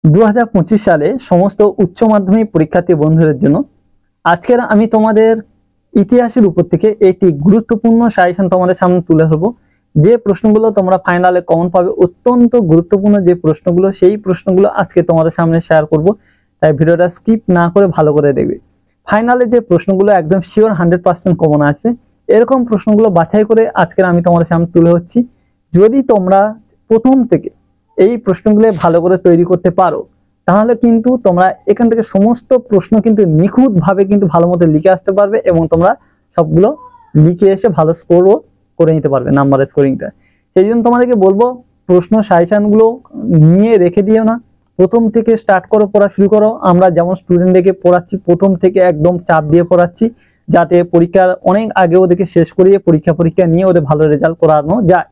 2025 সালে সমস্ত উচ্চ মাধ্যমিক পরীক্ষার্থী বন্ধুদের জন্য আজকের আমি তোমাদের ইতিহাসের উপর থেকে একটি গুরুত্বপূর্ণ সাজেশন তোমাদের সামনে তুলে ধরবো। যে প্রশ্নগুলো তোমরা ফাইনালে কমন পাবে, অত্যন্ত গুরুত্বপূর্ণ যে প্রশ্নগুলো, সেই প্রশ্নগুলো আজকে তোমাদের সামনে শেয়ার করব। তাই ভিডিওটা স্কিপ না করে ভালো করে দেখবে। ফাইনালে যে প্রশ্নগুলো একদম শিওর 100% কমন আসবে, এরকম প্রশ্নগুলো বাছাই করে আজকের আমি তোমাদের সামনে তুলে ধরছি। যদি তোমরা প্রথম থেকে এই প্রশ্নগুলো ভালো করে তৈরি করতে পারো, তাহলে কিন্তু তোমরা এখান থেকে সমস্ত প্রশ্ন কিন্তু নিখুঁত ভাবে কিন্তু ভালো মতো লিখে আসতে পারবে এবং তোমরা সবগুলো লিখে এসে ভালো স্কোরও করে নিতে পারবে, নাম্বার স্কোরিংটা। সেই জন্য তোমাদেরকে বলবো, প্রশ্ন সাজেশনগুলো নিয়ে রেখে দিও না, প্রথম থেকে স্টার্ট করো, পড়া শুরু করো। আমরা যেমন স্টুডেন্টদেরকে পড়াচ্ছি, প্রথম থেকে একদম চাপ দিয়ে পড়াচ্ছি, যাতে পরীক্ষার অনেক আগে ওদেরকে শেষ করিয়ে পরীক্ষা নিয়ে ওদের ভালো রেজাল্ট করানো যায়।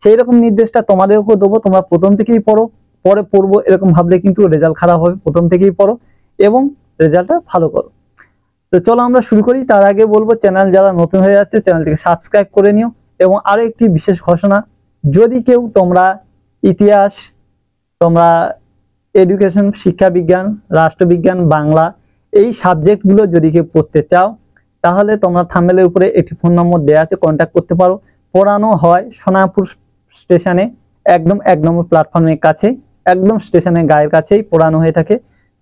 সেই রকম নির্দেশটা তোমাদেরকেও দেবো। তোমরা প্রথম থেকেই পড়ো, পরে পড়বো এরকম ভাবলে কিন্তু রেজাল্ট খারাপ হবে। প্রথম থেকেই পড়ো এবং রেজাল্টটা ভালো করো। তো চলো আমরা শুরু করি। তার আগে বলবো, চ্যানেল যারা নতুন হয়ে যাচ্ছে চ্যানেলটিকে সাবস্ক্রাইব করে নিও। এবং আরো একটি বিশেষ ঘোষণা, যদি কেউ তোমরা ইতিহাস, তোমরা এডুকেশন, শিক্ষা বিজ্ঞান, রাষ্ট্রবিজ্ঞান, বাংলা এই সাবজেক্টগুলো যদি কেউ পড়তে চাও, তাহলে তোমরা থাম্বনেলের উপরে একটি ফোন নম্বর দেওয়া আছে, কন্ট্যাক্ট করতে পারো। পড়ানো হয় সোনাপুর স্টেশনে, একদম 1 নম্বর প্ল্যাটফর্মের কাছে, একদম স্টেশনের গায়ের কাছেই পড়ানো হয়ে থাকে।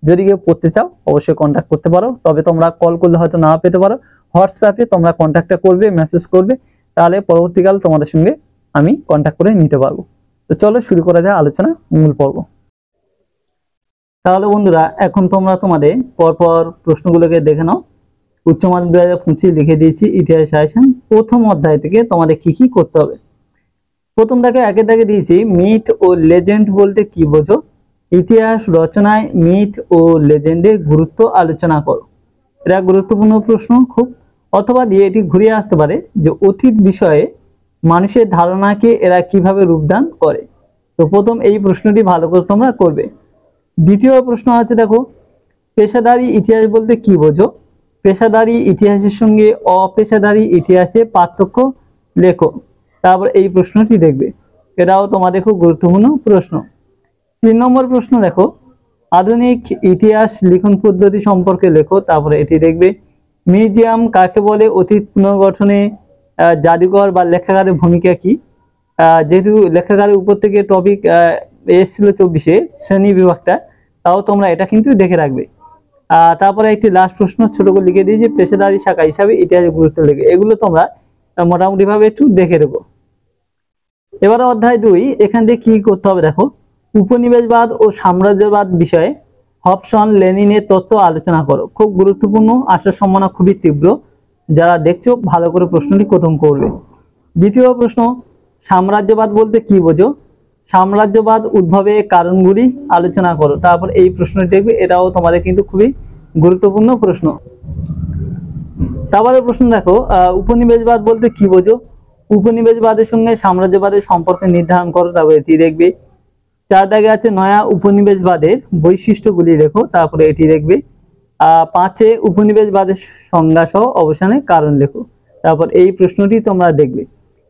যদি কেউ পড়তে চাও অবশ্যই কন্ট্যাক্ট করতে পারো। তবে তোমরা কল করলে হয়তো নাও পেতে পারো, হোয়াটসঅ্যাপে তোমরা কন্ট্যাক্টটা করবে, মেসেজ করবে, তাহলে পরবর্তীকাল তোমাদের সঙ্গে আমি কন্ট্যাক্ট করে নিতে পারবো। তো চলো শুরু করা যায় আলোচনা, মূল পর্ব। তাহলে বন্ধুরা, এখন তোমরা তোমাদের পরপর প্রশ্নগুলোকে দেখে নাও। উচ্চ মাধ্যমিক 2025 লিখে দিয়েছি ইতিহাস সাজেশন। প্রথম অধ্যায় থেকে তোমাদের কি কি করতে হবে। প্রথম দাগে একের দাগে দিয়েছি, মিথ ও লেজেন্ড বলতে কি বোঝো। ইতিহাস রচনায় মিথ ও লেজেন্ডের গুরুত্ব আলোচনা করো। এটা গুরুত্বপূর্ণ প্রশ্ন খুব। অথবা দিয়ে এটি ঘুরিয়ে আসতে পারে যে অতীত বিষয়ে মানুষের ধারণাকে এরা কিভাবে রূপদান করে। তো প্রথম এই প্রশ্নটি ভালো করে তোমরা করবে। দ্বিতীয় প্রশ্ন আছে, দেখো, পেশাদারি ইতিহাস বলতে কি বোঝো। পেশাদারি ইতিহাসের সঙ্গে অপেশাদারি ইতিহাসে পার্থক্য লেখো। তারপর এই প্রশ্নটি দেখবে, এটাও তোমাদের খুব গুরুত্বপূর্ণ প্রশ্ন। 3 নম্বর প্রশ্ন দেখো, আধুনিক ইতিহাস লিখন পদ্ধতি সম্পর্কে লেখো। তারপরে এটি দেখবে, মিউজিয়াম কাকে বলে, অতীত পুনর্গঠনে জাদুঘর বা লেখাগারের ভূমিকা কি। যেহেতু লেখাগারের উপর থেকে টপিক এসেছিল 24-এ শ্রেণী বিভাগটা, তাও তোমরা এটা কিন্তু দেখে রাখবে। তারপরে একটি লাস্ট প্রশ্ন ছোট করে লিখে দিই যে পেশাদারি শাখা হিসাবে ইতিহাসের গুরুত্ব লেগে, এগুলো তোমরা মোটামুটি ভাবে একটু দেখে দেবো। এবারে অধ্যায় 2, এখান থেকে কি করতে হবে দেখো, উপনিবেশবাদ ও সাম্রাজ্যবাদ বিষয়ে হবসন লেনিনের তত্ত্ব আলোচনা করো। খুব গুরুত্বপূর্ণ, আসার সম্ভাবনা খুবই তীব্র। যারা দেখছো ভালো করে প্রশ্নটি খতম করবে। দ্বিতীয় প্রশ্ন, সাম্রাজ্যবাদ বলতে কি বোঝো। সাম্রাজ্যবাদ উদ্ভবের কারণগুলি আলোচনা করো। তারপর এই প্রশ্নটি দেখবে, এটাও তোমাদের কিন্তু খুবই গুরুত্বপূর্ণ প্রশ্ন। তারপরে প্রশ্ন দেখো, উপনিবেশবাদ বলতে কি বোঝো। উপনিবেশবাদের সঙ্গে সাম্রাজ্যবাদের সম্পর্ক নির্ধারণ করো। তারপরে এটি দেখবে। 4 দাগে আছে, নয়া উপনিবেশবাদের বৈশিষ্ট্যগুলি লেখো। তারপরে এটি দেখবে। 5-এ উপনিবেশবাদের সংজ্ঞা সহ অবসানের কারণ লেখো। তারপর এই প্রশ্নটি তোমরা দেখবে।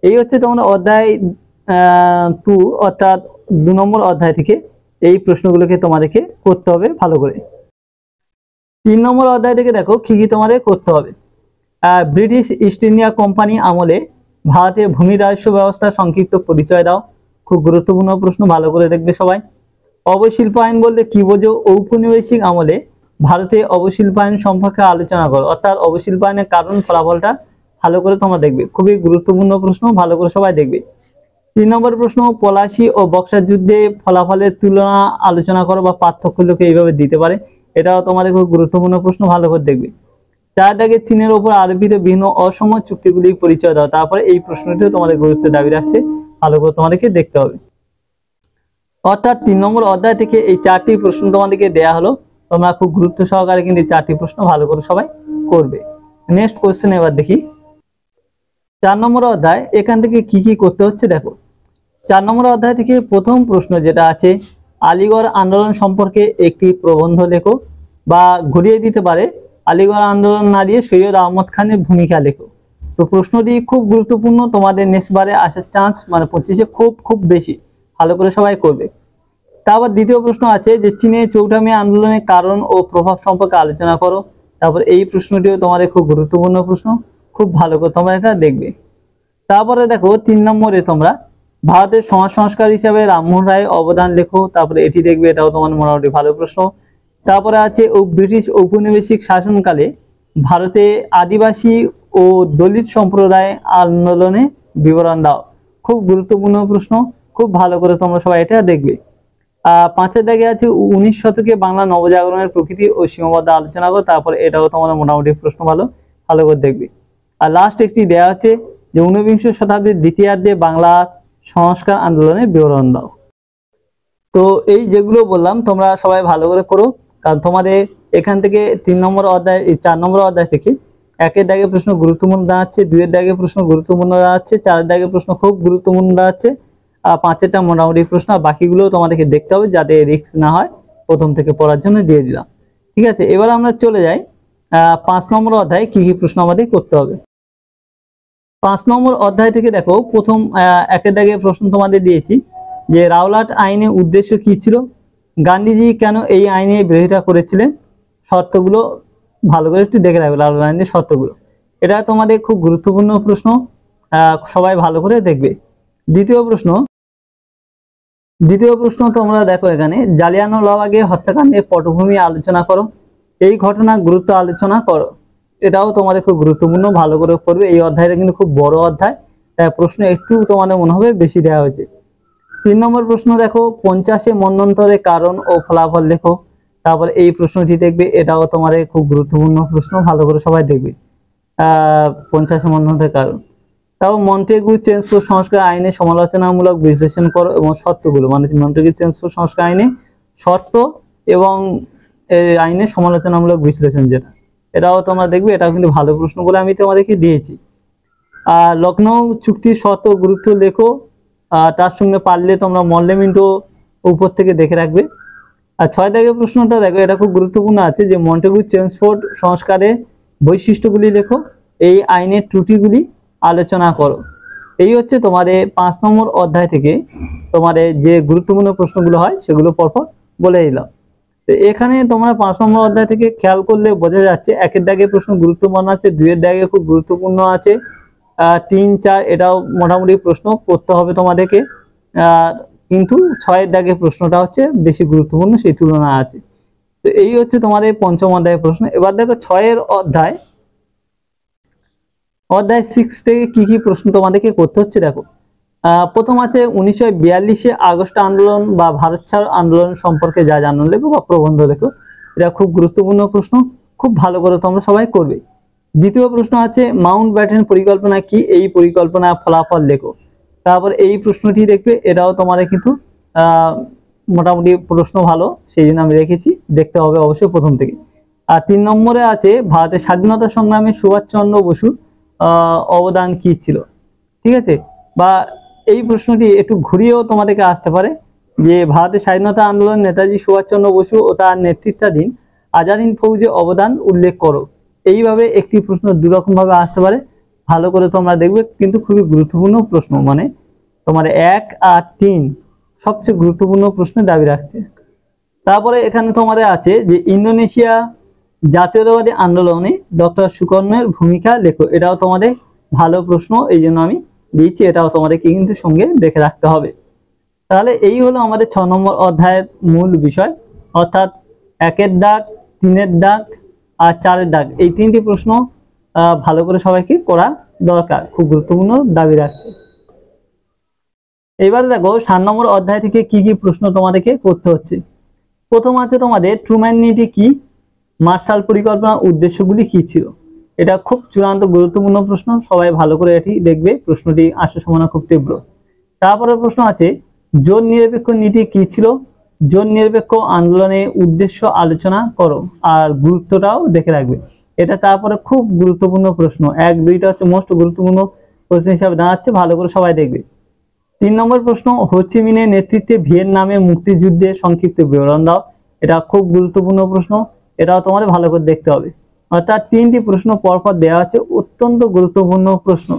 এই হচ্ছে তোমরা অধ্যায় 2 অর্থাৎ 2 নম্বর অধ্যায় থেকে এই প্রশ্নগুলোকে তোমাদেরকে করতে হবে ভালো করে। 3 নম্বর অধ্যায় থেকে দেখো কি কি তোমাদের করতে হবে। ব্রিটিশ ইস্ট ইন্ডিয়া কোম্পানি আমলে ভারতের ভূমি রাজস্ব ব্যবস্থা সংক্ষিপ্ত পরিচয় দাও। খুব গুরুত্বপূর্ণ প্রশ্ন, ভালো করে দেখবে সবাই। অবশিল্পায়ন বলতে কি বোঝো। ঔপনিবেশিক আমলে ভারতে অবশিল্পায়ন সম্পর্কে আলোচনা করো। অর্থাৎ অবশিল্পায়নের কারণ ফলাফলটা ভালো করে তোমরা দেখবে, খুবই গুরুত্বপূর্ণ প্রশ্ন, ভালো করে সবাই দেখবে। 3 নম্বর প্রশ্ন, পলাশী ও বক্সার যুদ্ধে ফলাফলের তুলনা আলোচনা করো বা পার্থক্যগুলোকে এইভাবে দিতে পারে। এটাও তোমাদের খুব গুরুত্বপূর্ণ প্রশ্ন, ভালো করে দেখবে। 4 দাগে চীনের ওপর আরোপিত বিভিন্ন অসম চুক্তিগুলির পরিচয় দাও। তারপরে এই প্রশ্নটিও তোমাদের গুরুত্ব দাবি রাখছে, ভালো করে তোমাদেরকে দেখতে হবে। অর্থাৎ 3 নম্বর অধ্যায় থেকে এই 4টি প্রশ্ন তোমাদেরকে দেয়া হলো। তোমরা খুব গুরুত্ব সহকারে কিন্তু এই 4টি প্রশ্ন ভালো করে সবাই করবে। নেক্সট কোশ্চেন এবার দেখি। 4 নম্বর অধ্যায়, এখান থেকে কি কি করতে হচ্ছে দেখো। 4 নম্বর অধ্যায় থেকে প্রথম প্রশ্ন যেটা আছে, আলিগড় আন্দোলন সম্পর্কে একটি প্রবন্ধ লেখো। বা ঘুরিয়ে দিতে পারে, আলিগড় আন্দোলন না দিয়ে সৈয়দ আহমদ খানের ভূমিকা লেখো। তো প্রশ্নটি খুব গুরুত্বপূর্ণ, তোমাদের নেক্সট বারে আসার চান্স মানে 25-এ খুব বেশি, ভালো করে সবাই করবে। তারপর দ্বিতীয় প্রশ্ন আছে যে চীনে চৌঠা মে আন্দোলনের কারণ ও প্রভাব সম্পর্কে আলোচনা করো। তারপর এই প্রশ্নটিও তোমাদের খুব গুরুত্বপূর্ণ প্রশ্ন, খুব ভালো করে তোমরা এটা দেখবে। তারপরে দেখো 3 নম্বরে তোমরা ভারতের সমাজ সংস্কার হিসাবে রামমোহন রায়ের অবদান লেখো। তারপরে এটি দেখবে, এটাও তোমার মোটামুটি ভালো প্রশ্ন। তারপরে আছে ব্রিটিশ ঔপনিবেশিক শাসনকালে ভারতে আদিবাসী ও দলিত সম্প্রদায় আন্দোলনে বিবরণ দাও। খুব গুরুত্বপূর্ণ প্রশ্ন, খুব ভালো করে তোমরা সবাই এটা দেখবে। 5 দাগে আছে 19 শতকে বাংলা নবজাগরণের প্রকৃতি ও সীমাবদ্ধ আলোচনা করো। তারপর এটাও তোমার মোটামুটি প্রশ্ন ভালো করে দেখবে। আর লাস্ট একটি দেওয়া আছে যে 19বিংশ শতাব্দীর দ্বিতীয়ার্ধে বাংলা সংস্কার আন্দোলনের বিবরণ দাও। তো এই যেগুলো বললাম তোমরা সবাই ভালো করে করো, কারণ তোমাদের এখান থেকে 3 নম্বর অধ্যায় 4 নম্বর অধ্যায় থেকে 1 দাগে প্রশ্ন গুরুত্বপূর্ণ দাঁড়াচ্ছে, 2 দাগে প্রশ্ন গুরুত্বপূর্ণ দাঁড়াচ্ছে, 4 দাগে প্রশ্ন খুব গুরুত্বপূর্ণ দাঁড়াচ্ছে, আর 5টা মোটামুটি প্রশ্ন। বাকিগুলো তোমাদেরকে দেখতে হবে যাতে রিস্ক না হয়, প্রথম থেকে পড়ার জন্য দিয়ে দিলাম। ঠিক আছে, এবার আমরা চলে যাই 5 নম্বর অধ্যায়ে কি কি প্রশ্ন আমাদের করতে হবে। 5 নম্বর অধ্যায় থেকে দেখো প্রথম 1 দাগে প্রশ্ন তোমাদের দিয়েছি যে রাওলাট আইনের উদ্দেশ্য কি ছিল, গান্ধীজি কেন এই আইনে বিরোধিতা করেছিলেন, শর্তগুলো ভালো করে একটু দেখে রাখবে, রাওলাট আইনের শর্তগুলো। এটা তোমাদের খুব গুরুত্বপূর্ণ প্রশ্ন, সবাই ভালো করে দেখবে। দ্বিতীয় প্রশ্ন তোমরা দেখো এখানে জালিয়ানওয়ালাবাগে হত্যাকাণ্ডের পটভূমি আলোচনা করো, এই ঘটনার গুরুত্ব আলোচনা করো। এটাও তোমাদের খুব গুরুত্বপূর্ণ, ভালো করে পড়বে। এই অধ্যায়টা কিন্তু খুব বড় অধ্যায়, তাই প্রশ্ন একটু তোমাদের মনে হবে বেশি দেওয়া হয়েছে। 3 নম্বর প্রশ্ন দেখো 50 মন্বন্তরের কারণ ও ফলাফল লেখো। তারপর এই প্রশ্নটি দেখবে, এটাও তোমাদের খুব গুরুত্বপূর্ণ প্রশ্ন, ভালো করে সবাই দেখবে। 50 মন্বন্তরের কারণ। তারপর মন্টেগু চেমস্ফোর্ড সংস্কার আইনে সমালোচনামূলক বিশ্লেষণ করো এবং শর্তগুলো, মানে মন্টেগু চেমস্ফোর্ড সংস্কার আইনে শর্ত এবং আইনে সমালোচনামূলক বিশ্লেষণ যেটা, এটাও তোমরা দেখবে। এটাও কিন্তু ভালো প্রশ্ন বলে আমি তোমাদেরকে দিয়েছি। লখনৌ চুক্তির শর্ত গুরুত্ব লেখো, তার সঙ্গে পারলে তোমরা মল্লেমিন্টো উপর থেকে দেখে রাখবে। আর 6 দাগের প্রশ্নটা দেখো, এটা খুব গুরুত্বপূর্ণ আছে যে মন্টেগু চেমস্ফোর্ড সংস্কারের বৈশিষ্ট্যগুলি লেখো, এই আইনের ত্রুটিগুলি আলোচনা করো। এই হচ্ছে তোমাদের 5 নম্বর অধ্যায় থেকে তোমাদের যে গুরুত্বপূর্ণ প্রশ্নগুলো হয় সেগুলো পরপর বলে দিলাম। তো এখানে তোমরা 5 নম্বর অধ্যায় থেকে খেয়াল করলে বোঝা যাচ্ছে 1 দাগে প্রশ্ন গুরুত্বপূর্ণ আছে, 2 দাগে খুব গুরুত্বপূর্ণ আছে, 3, 4 এটাও মোটামুটি প্রশ্ন করতে হবে তোমাদেরকে, কিন্তু 6 দাগে প্রশ্নটা হচ্ছে বেশি গুরুত্বপূর্ণ সেই তুলনা আছে। তো এই হচ্ছে তোমাদের 5ম অধ্যায়ের প্রশ্ন। এবার দেখো 6 অধ্যায় 6 থেকে কি কি প্রশ্ন তোমাদেরকে করতে হচ্ছে দেখো। প্রথম আছে 1942 আগস্ট আন্দোলন বা ভারত ছাড় আন্দোলন সম্পর্কে যা জানো লেখো বা প্রবন্ধ লেখো। এটা খুব গুরুত্বপূর্ণ প্রশ্ন, খুব ভালো করে তোমরা সবাই করবে। দ্বিতীয় প্রশ্ন আছে মাউন্ট ব্যাটেন পরিকল্পনা কি, এই পরিকল্পনা ফলাফল লেখো। তারপর এই প্রশ্নটি দেখবে, এটাও তোমাদের কিন্তু মোটামুটি প্রশ্ন ভালো, সেই জন্য আমি রেখেছি, দেখতে হবে অবশ্যই প্রথম থেকে। আর 3 নম্বরে আছে ভারতের স্বাধীনতা সংগ্রামে সুভাষচন্দ্র বসুর অবদান কি ছিল। ঠিক আছে, বা এই প্রশ্নটি একটু ঘুরিয়েও তোমাদেরকে আসতে পারে যে ভারতের স্বাধীনতা আন্দোলন নেতাজি সুভাষচন্দ্র বসু ও তার নেতৃত্বাধীন আজাদ হিন্দ ফৌজের অবদান উল্লেখ করো। এইভাবে একটি প্রশ্ন দুরকম ভাবে আসতে পারে, ভালো করে তোমরা দেখবে, কিন্তু খুবই গুরুত্বপূর্ণ প্রশ্ন, মানে তোমার 1 আর 3 সবচেয়ে গুরুত্বপূর্ণ প্রশ্নের দাবি রাখছে। তারপরে এখানে তোমাদের আছে যে ইন্দোনেশিয়া জাতীয়তাবাদী আন্দোলনে ডক্টর সুকর্ণের ভূমিকা লেখো। এটাও তোমাদের ভালো প্রশ্ন, এই জন্য আমি দিয়েছি, এটাও তোমাদেরকে কিন্তু সঙ্গে দেখে রাখতে হবে। তাহলে এই হলো আমাদের 6 নম্বর অধ্যায়ের মূল বিষয়, অর্থাৎ 1 দাগ, 3 দাগ আর 4 দাগ, এই 3টি প্রশ্ন ভালো করে সবাইকে করা দরকার, খুব গুরুত্বপূর্ণ দাবি রাখছে। এবারে দেখো 7 নম্বর অধ্যায় থেকে কি কি প্রশ্ন তোমাদেরকে করতে হচ্ছে। প্রথম আছে তোমাদের ট্রুম্যান নীতি কি, মার্শাল পরিকল্পনার উদ্দেশ্যগুলি কি ছিল। এটা খুব চূড়ান্ত গুরুত্বপূর্ণ প্রশ্ন, সবাই ভালো করে এটি দেখবে, প্রশ্নটি আসার সম্ভাবনা খুব তীব্র। তারপরে প্রশ্ন আছে জোট নিরপেক্ষ নীতি কি ছিল, জোট নিরপেক্ষ আন্দোলনের উদ্দেশ্য আলোচনা করো, আর গুরুত্বটাও দেখে রাখবে। এটা তারপরে খুব গুরুত্বপূর্ণ প্রশ্ন, 1, 2টা হচ্ছে মোস্ট গুরুত্বপূর্ণ প্রশ্ন হিসাবে দাঁড়াচ্ছে, ভালো করে সবাই দেখবে। 3 নম্বর প্রশ্ন হো চি মিনের নেতৃত্বে ভিয়েতনামে মুক্তিযুদ্ধের সংক্ষিপ্ত বিবরণ দাও। এটা খুব গুরুত্বপূর্ণ প্রশ্ন, এটাও তোমাদের ভালো করে দেখতে হবে। অর্থাৎ 3টি প্রশ্ন পরপর দেওয়া আছে, অত্যন্ত গুরুত্বপূর্ণ প্রশ্ন।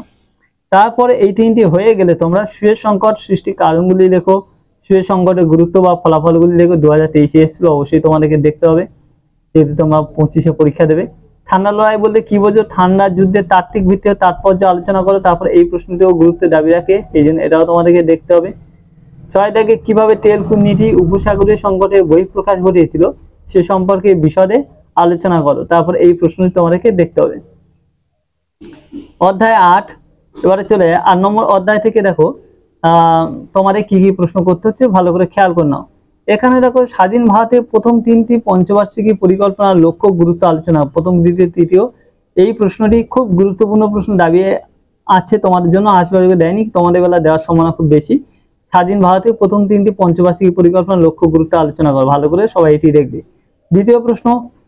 তারপরে এই 3টি হয়ে গেলে তোমরা সুয়েজ সংকট সৃষ্টির কারণগুলি লেখো, সুয়েজ সংকটের গুরুত্ব বা ফলাফলগুলি দেখো 2023 এসেছিল, অবশ্যই তোমাদেরকে দেখতে হবে যেহেতু তোমরা 25-এ পরীক্ষা দেবে। ঠান্ডা লড়াই বলতে কি বোঝো? ঠান্ডা যুদ্ধের তাত্ত্বিক ভিত্তি ও তাৎপর্য আলোচনা করো, তারপর এই প্রশ্নটিও গুরুত্বের দাবি রাখে, সেই জন্য এটাও তোমাদেরকে দেখতে হবে। 6 থেকে কিভাবে তেল কূটনীতি উপসাগরীয় সংকটের বহিঃপ্রকাশ ঘটিয়েছিল সে সম্পর্কে বিশদে আলোচনা করো, তারপর এই প্রশ্নটি তোমাদেরকে দেখতে হবে। অধ্যায় 8 এবারে চলে 8 নম্বর অধ্যায় থেকে দেখো তোমাদের কি কি প্রশ্ন করতে হচ্ছে ভালো করে খেয়াল করে নাও। এখানে দেখো স্বাধীন ভারতের প্রথম 3টি পঞ্চবার্ষিকী পরিকল্পনার লক্ষ্য গুরুত্ব আলোচনা, প্রথম দ্বিতীয় তৃতীয়। এই প্রশ্নটি খুব গুরুত্বপূর্ণ প্রশ্ন দাবিয়ে আছে তোমাদের জন্য, আসবে দেয়নি, তোমাদের বেলা দেওয়ার সম্ভাবনা খুব বেশি। স্বাধীন ভারতের প্রথম 3টি পঞ্চবার্ষিকী পরিকল্পনার লক্ষ্য গুরুত্ব আলোচনা করো, ভালো করে সবাই এটি দেখবে। দ্বিতীয় প্রশ্ন,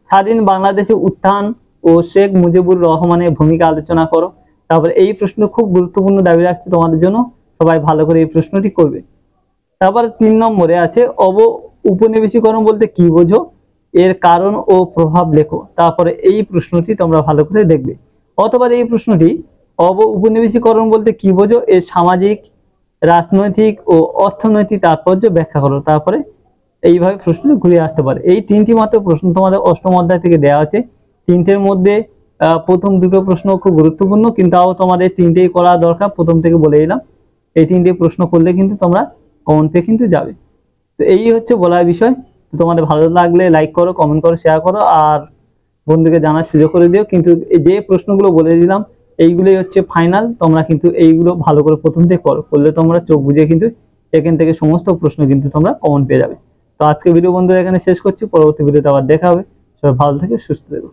স্বাধীন বাংলাদেশের উত্থান ও শেখ মুজিবুর রহমানের ভূমিকা আলোচনা করো, তারপরে এই প্রশ্ন খুব গুরুত্বপূর্ণ দাবি রাখছে তোমাদের জন্য, সবাই ভালো করে এই প্রশ্নটি করবে। তারপর 3 নম্বরে আছে উপনিবেশীকরণ বলতে কি বোঝো, এর কারণ ও প্রভাব লেখো, তারপরে এই প্রশ্নটি তোমরা ভালো করে দেখবে। অথবা এই প্রশ্নটি উপনিবেশীকরণ বলতে কি বোঝো, এর সামাজিক, রাজনৈতিক ও অর্থনৈতিক তাৎপর্য ব্যাখ্যা করো, তারপরে এইভাবে প্রশ্ন ঘুরে আসতে পারে। এই 3টি মাত্র প্রশ্ন তোমাদের 8ম অধ্যায় থেকে দেওয়া আছে। 3টের মধ্যে প্রথম 2টো প্রশ্ন খুব গুরুত্বপূর্ণ, কিন্তু তাও তোমাদের 3টেই করা দরকার, প্রথম থেকে বলে দিলাম। এই 3টে প্রশ্ন করলে কিন্তু তোমরা কমন পেয়ে কিন্তু যাবে। তো এই হচ্ছে বলার বিষয়। তো তোমাদের ভালো লাগলে লাইক করো, কমেন্ট করো, শেয়ার করো, আর বন্ধুকে জানার সুযোগ করে দিও। কিন্তু যে প্রশ্নগুলো বলে দিলাম এইগুলোই হচ্ছে ফাইনাল, তোমরা কিন্তু এইগুলো ভালো করে প্রথম থেকে করলে তোমরা চোখ বুঝে কিন্তু এখান থেকে সমস্ত প্রশ্ন কিন্তু তোমরা কমন পেয়ে যাবে। তো আজকে ভিডিও বন্ধুরা এখানে শেষ করছি, পরবর্তী ভিডিওতে আবার দেখা হবে। সবাই ভালো থেকে সুস্থ থেকো।